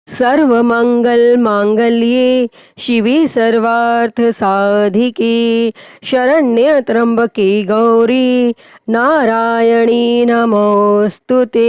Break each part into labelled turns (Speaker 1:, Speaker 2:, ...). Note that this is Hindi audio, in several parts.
Speaker 1: सर्वमंगल मांगल्ये शिवे सर्वार्थ साधिके शरण्य त्र्यंबके गौरी नारायणी नमोस्तुते।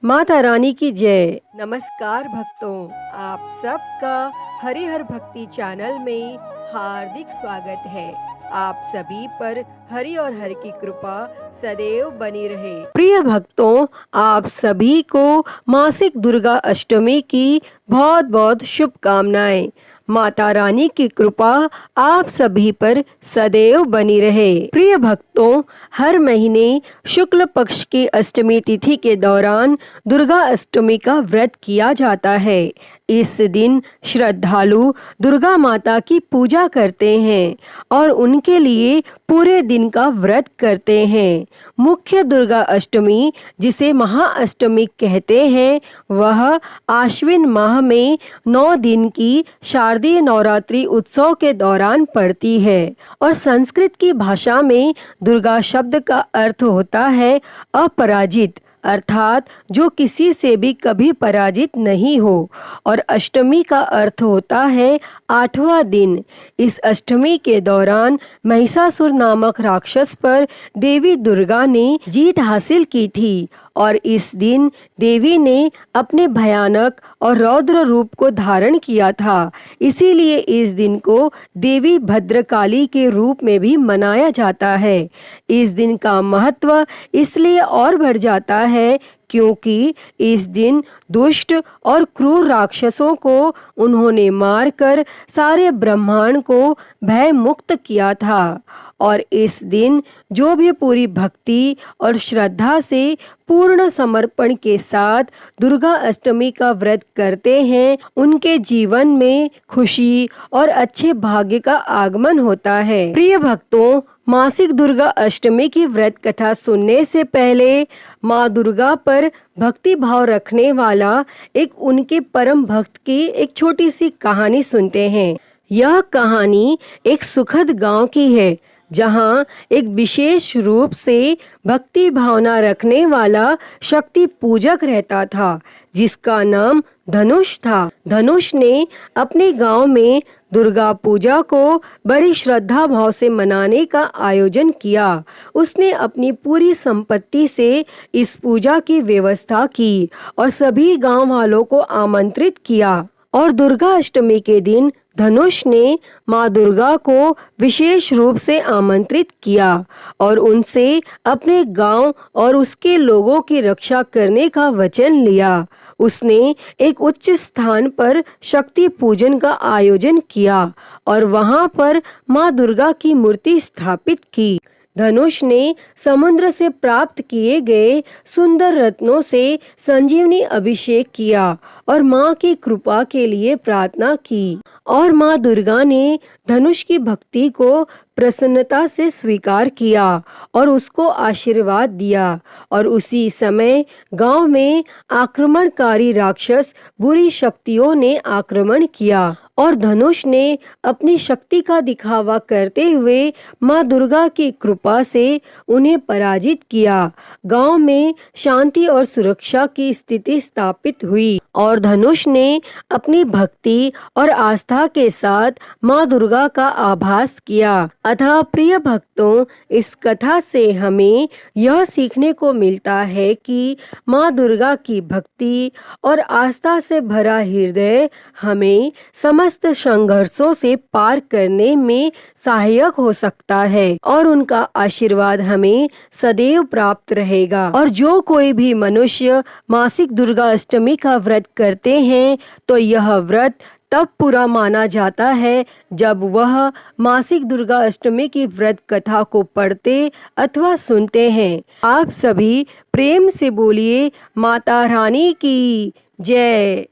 Speaker 1: माता रानी की जय। नमस्कार भक्तों, आप सबका हरिहर भक्ति चैनल में हार्दिक स्वागत है। आप सभी पर हरि और हर की कृपा सदैव बनी रहे। प्रिय भक्तों, आप सभी को मासिक दुर्गा अष्टमी की बहुत बहुत शुभकामनाएं। माता रानी की कृपा आप सभी पर सदैव बनी रहे। प्रिय भक्तों, हर महीने शुक्ल पक्ष की अष्टमी तिथि के दौरान दुर्गा अष्टमी का व्रत किया जाता है। इस दिन श्रद्धालु दुर्गा माता की पूजा करते हैं और उनके लिए पूरे दिन का व्रत करते हैं। मुख्य दुर्गा अष्टमी, जिसे महाअष्टमी कहते हैं, वह आश्विन माह में 9 दिन की शारदीय नवरात्रि उत्सव के दौरान पड़ती है और संस्कृत की भाषा में दुर्गा शब्द का अर्थ होता है अपराजित, अर्थात जो किसी से भी कभी पराजित नहीं हो, और अष्टमी का अर्थ होता है 8वां दिन। इस अष्टमी के दौरान महिषासुर नामक राक्षस पर देवी दुर्गा ने जीत हासिल की थी और इस दिन देवी ने अपने भयानक और रौद्र रूप को धारण किया था। इसीलिए इस दिन को देवी भद्रकाली के रूप में भी मनाया जाता है। इस दिन का महत्व इसलिए और बढ़ जाता है क्योंकि इस दिन दुष्ट और क्रूर राक्षसों को उन्होंने मारकर सारे ब्रह्मांड को भय मुक्त किया था। और इस दिन जो भी पूरी भक्ति और श्रद्धा से पूर्ण समर्पण के साथ दुर्गा अष्टमी का व्रत करते हैं, उनके जीवन में खुशी और अच्छे भाग्य का आगमन होता है। प्रिय भक्तों, मासिक दुर्गा अष्टमी की व्रत कथा सुनने से पहले माँ दुर्गा पर भक्ति भाव रखने वाला एक उनके परम भक्त की एक छोटी सी कहानी सुनते हैं। यह कहानी एक सुखद गांव की है जहां एक विशेष रूप से भक्ति भावना रखने वाला शक्ति पूजक रहता था, जिसका नाम धनुष था। धनुष ने अपने गांव में दुर्गा पूजा को बड़ी श्रद्धा भाव से मनाने का आयोजन किया। उसने अपनी पूरी संपत्ति से इस पूजा की व्यवस्था की और सभी गांव वालों को आमंत्रित किया। और दुर्गा अष्टमी के दिन धनुष ने माँ दुर्गा को विशेष रूप से आमंत्रित किया और उनसे अपने गांव और उसके लोगों की रक्षा करने का वचन लिया। उसने एक उच्च स्थान पर शक्ति पूजन का आयोजन किया और वहां पर माँ दुर्गा की मूर्ति स्थापित की। धनुष ने समुद्र से प्राप्त किए गए सुंदर रत्नों से संजीवनी अभिषेक किया और माँ की कृपा के लिए प्रार्थना की। और माँ दुर्गा ने धनुष की भक्ति को प्रसन्नता से स्वीकार किया और उसको आशीर्वाद दिया। और उसी समय गांव में आक्रमणकारी राक्षस बुरी शक्तियों ने आक्रमण किया और धनुष ने अपनी शक्ति का दिखावा करते हुए माँ दुर्गा की कृपा से उन्हें पराजित किया। गांव में शांति और सुरक्षा की स्थिति स्थापित हुई और धनुष ने अपनी भक्ति और आस्था के साथ माँ दुर्गा का आभास किया। अतः प्रिय भक्तों, इस कथा से हमें यह सीखने को मिलता है कि माँ दुर्गा की भक्ति और आस्था से भरा हृदय हमें समस्त संघर्षों से पार करने में सहायक हो सकता है और उनका आशीर्वाद हमें सदैव प्राप्त रहेगा। और जो कोई भी मनुष्य मासिक दुर्गा अष्टमी का व्रत करते हैं तो यह व्रत तब पूरा माना जाता है जब वह मासिक दुर्गा अष्टमी की व्रत कथा को पढ़ते अथवा सुनते हैं। आप सभी प्रेम से बोलिए माता रानी की जय।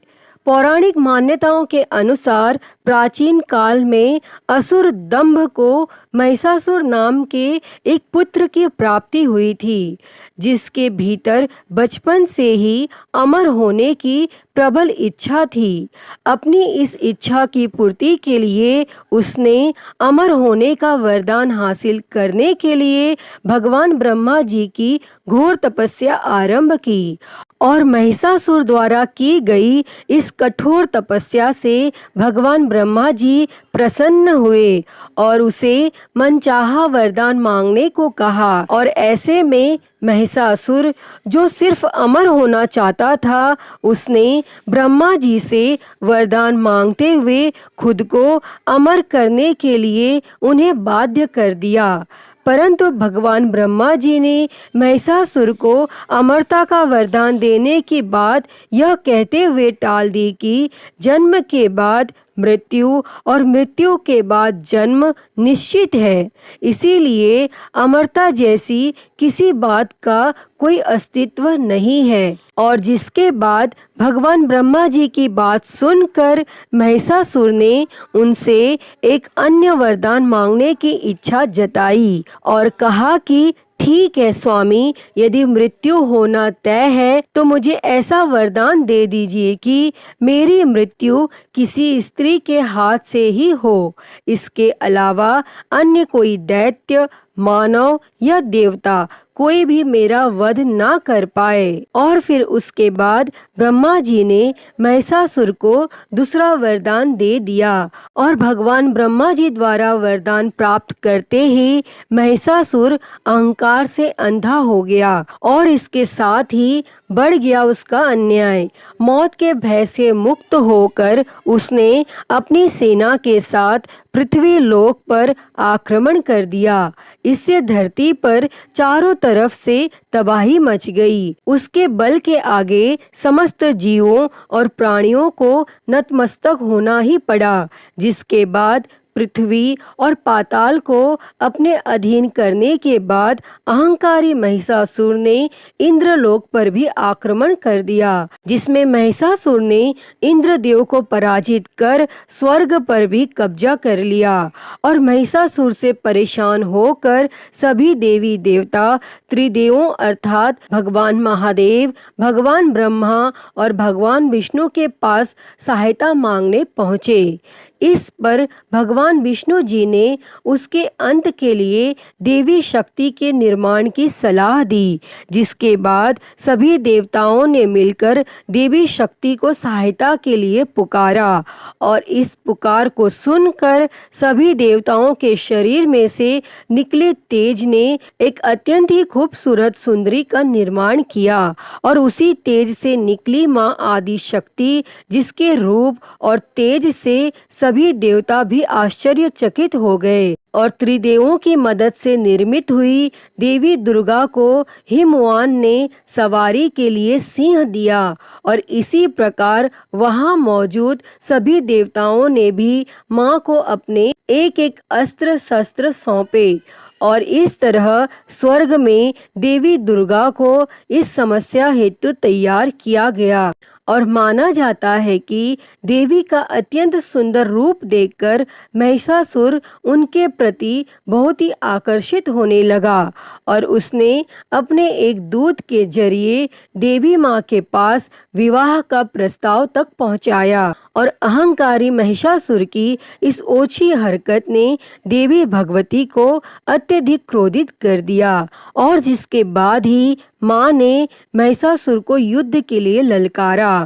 Speaker 1: पौराणिक मान्यताओं के अनुसार प्राचीन काल में असुर दंभ को महिषासुर नाम के एक पुत्र की प्राप्ति हुई थी, जिसके भीतर बचपन से ही अमर होने की प्रबल इच्छा थी। अपनी इस इच्छा की पूर्ति के लिए उसने अमर होने का वरदान हासिल करने के लिए भगवान ब्रह्मा जी की घोर तपस्या आरंभ की और महिषासुर द्वारा की गई इस कठोर तपस्या से भगवान ब्रह्मा जी प्रसन्न हुए और उसे मनचाहा वरदान मांगने को कहा। और ऐसे में महिषासुर, जो सिर्फ अमर होना चाहता था, उसने ब्रह्मा जी से वरदान मांगते हुए खुद को अमर करने के लिए उन्हें बाध्य कर दिया। परंतु भगवान ब्रह्मा जी ने महिषासुर को अमरता का वरदान देने की बात यह कहते हुए टाल दी कि जन्म के बाद मृत्यु और मृत्यु के बाद जन्म निश्चित है, इसीलिए अमरता जैसी किसी बात का कोई अस्तित्व नहीं है। और जिसके बाद भगवान ब्रह्मा जी की बात सुनकर महिषासुर ने उनसे एक अन्य वरदान मांगने की इच्छा जताई और कहा कि ठीक है स्वामी, यदि मृत्यु होना तय है तो मुझे ऐसा वरदान दे दीजिए कि मेरी मृत्यु किसी स्त्री के हाथ से ही हो। इसके अलावा अन्य कोई दैत्य, मानव या देवता कोई भी मेरा वध ना कर पाए। और फिर उसके बाद ब्रह्मा जी ने महिषासुर को दूसरा वरदान दे दिया और भगवान ब्रह्मा जी द्वारा वरदान प्राप्त करते ही महिषासुर अहंकार से अंधा हो गया और इसके साथ ही बढ़ गया उसका अन्याय। मौत के भय से मुक्त होकर उसने अपनी सेना के साथ पृथ्वी लोक पर आक्रमण कर दिया। इससे धरती पर चारों तरफ से तबाही मच गई। उसके बल के आगे समस्त जीवों और प्राणियों को नतमस्तक होना ही पड़ा, जिसके बाद पृथ्वी और पाताल को अपने अधीन करने के बाद अहंकारी महिषासुर ने इंद्रलोक पर भी आक्रमण कर दिया, जिसमें महिषासुर ने इंद्रदेव को पराजित कर स्वर्ग पर भी कब्जा कर लिया। और महिषासुर से परेशान होकर सभी देवी देवता त्रिदेवों अर्थात भगवान महादेव, भगवान ब्रह्मा और भगवान विष्णु के पास सहायता मांगने पहुँचे। इस पर भगवान विष्णु जी ने उसके अंत के लिए देवी शक्ति के निर्माण की सलाह दी, जिसके बाद सभी देवताओं ने मिलकर देवी शक्ति को सहायता के लिए पुकारा। और इस पुकार को सुनकर सभी देवताओं के शरीर में से निकले तेज ने एक अत्यंत ही खूबसूरत सुंदरी का निर्माण किया और उसी तेज से निकली माँ आदि शक्ति, जिसके रूप और तेज से सभी देवता भी आश्चर्यचकित हो गए। और त्रिदेवों की मदद से निर्मित हुई देवी दुर्गा को हिमवान ने सवारी के लिए सिंह दिया और इसी प्रकार वहां मौजूद सभी देवताओं ने भी मां को अपने एक एक अस्त्र शस्त्र सौंपे। और इस तरह स्वर्ग में देवी दुर्गा को इस समस्या हेतु तैयार किया गया। और माना जाता है कि देवी का अत्यंत सुंदर रूप देखकर महिषासुर उनके प्रति बहुत ही आकर्षित होने लगा और उसने अपने एक दूत के जरिए देवी माँ के पास विवाह का प्रस्ताव तक पहुँचाया। और अहंकारी महिषासुर की इस ओछी हरकत ने देवी भगवती को अत्यधिक क्रोधित कर दिया और जिसके बाद ही माँ ने महिषासुर को युद्ध के लिए ललकारा।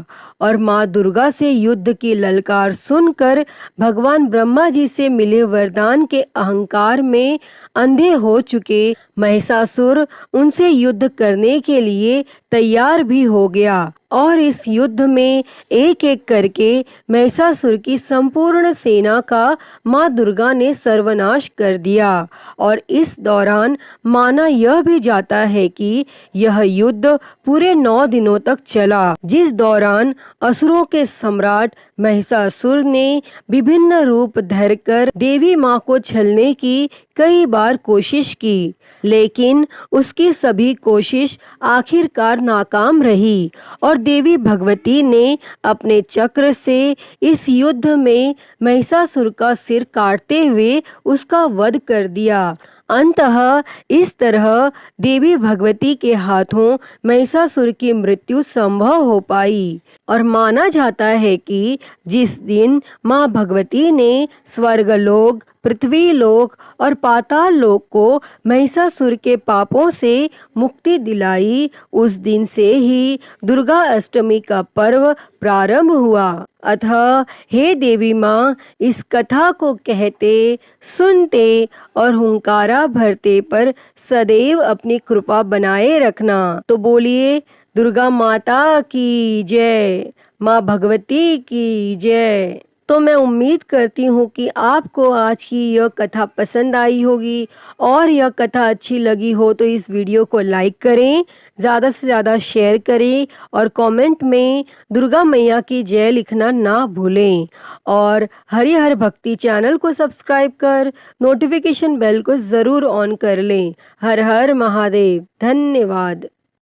Speaker 1: और माँ दुर्गा से युद्ध की ललकार सुनकर भगवान ब्रह्मा जी से मिले वरदान के अहंकार में अंधे हो चुके महिषासुर उनसे युद्ध करने के लिए तैयार भी हो गया। और इस युद्ध में एक एक करके महिषासुर की संपूर्ण सेना का माँ दुर्गा ने सर्वनाश कर दिया। और इस दौरान माना यह भी जाता है कि यह युद्ध पूरे 9 दिनों तक चला, जिस दौरान असुरों के सम्राट महिषासुर ने विभिन्न रूप धरकर देवी माँ को छलने की कई बार कोशिश की, लेकिन उसकी सभी कोशिश आखिरकार नाकाम रही और देवी भगवती ने अपने चक्र से इस युद्ध में महिषासुर का सिर काटते हुए उसका वध कर दिया। अंततः इस तरह देवी भगवती के हाथों महिषासुर की मृत्यु संभव हो पाई और माना जाता है कि जिस दिन माँ भगवती ने स्वर्गलोक, पृथ्वीलोक और पाताल लोक को महिषासुर के पापों से मुक्ति दिलाई, उस दिन से ही दुर्गा अष्टमी का पर्व प्रारंभ हुआ। अतः हे देवी माँ, इस कथा को कहते, सुनते और हुंकारा भरते पर सदैव अपनी कृपा बनाए रखना। तो बोलिए दुर्गा माता की जय, माँ भगवती की जय। तो मैं उम्मीद करती हूँ कि आपको आज की यह कथा पसंद आई होगी और यह कथा अच्छी लगी हो तो इस वीडियो को लाइक करें, ज़्यादा से ज़्यादा शेयर करें और कमेंट में दुर्गा मैया की जय लिखना ना भूलें। और हरिहर भक्ति चैनल को सब्सक्राइब कर नोटिफिकेशन बेल को ज़रूर ऑन कर लें। हर हर महादेव। धन्यवाद।